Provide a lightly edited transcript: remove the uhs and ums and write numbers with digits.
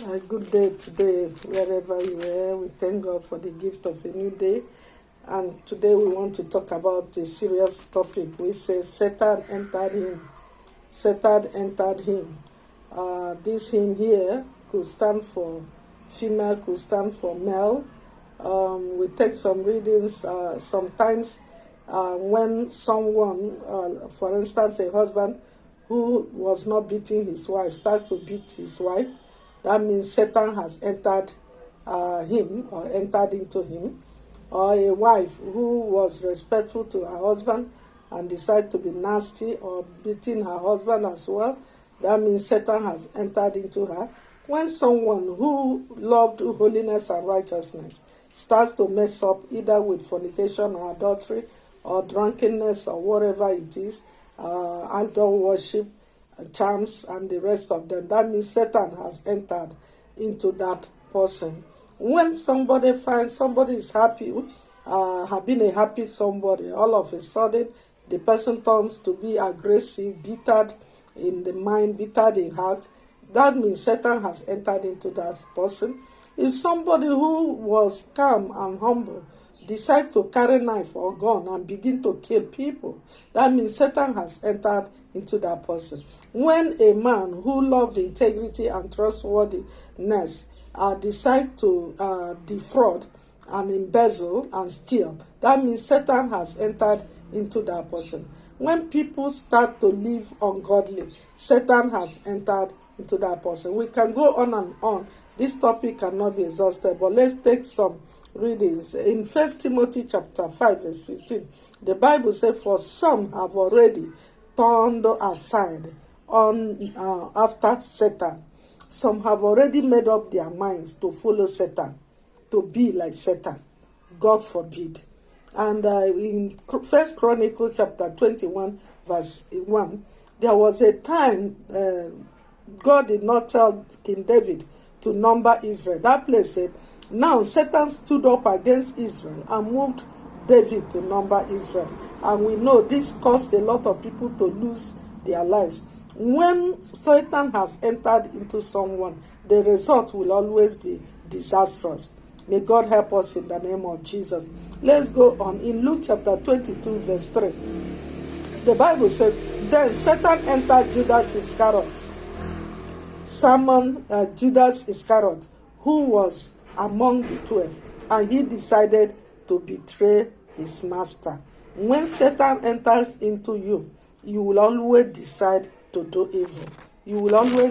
Good day today, wherever you are. We thank God for the gift of a new day. And today we want to talk about a serious topic. We say Satan entered him. Satan entered him. This him here could stand for female, could stand for male. We take some readings. Sometimes when someone, for instance, a husband who was not beating his wife starts to beat his wife, that means Satan has entered him or entered into him. Or a wife who was respectful to her husband and decided to be nasty or beating her husband as well, that means Satan has entered into her. When someone who loved holiness and righteousness starts to mess up either with fornication or adultery or drunkenness or whatever it is, idol worship, charms, and the rest of them, that means Satan has entered into that person. When somebody finds somebody is happy, have been a happy somebody, all of a sudden the person turns to be aggressive, bittered in the mind, bittered in heart, that means Satan has entered into that person. If somebody who was calm and humble decides to carry knife or gun and begin to kill people, that means Satan has entered into that person. When a man who loved integrity and trustworthiness decides to defraud and embezzle and steal, that means Satan has entered into that person. When people start to live ungodly, Satan has entered into that person. We can go on and on. This topic cannot be exhausted, but let's take some readings. In 1 Timothy chapter 5 verse 15, the Bible says, "For some have already turned aside after Satan." Some have already made up their minds to follow Satan, to be like Satan. God forbid. And in 1 Chronicles chapter 21 verse 1, there was a time God did not tell King David to number Israel. That place said, now Satan stood up against Israel and moved David to number Israel. And we know this caused a lot of people to lose their lives. When Satan has entered into someone, the result will always be disastrous. May God help us in the name of Jesus. Let's go on. In Luke chapter 22 verse 3, the Bible says, then Satan entered Judas Iscariot, Judas Iscariot, who was among the 12, and he decided to betray his master. When Satan enters into you, you will always decide to do evil. You will always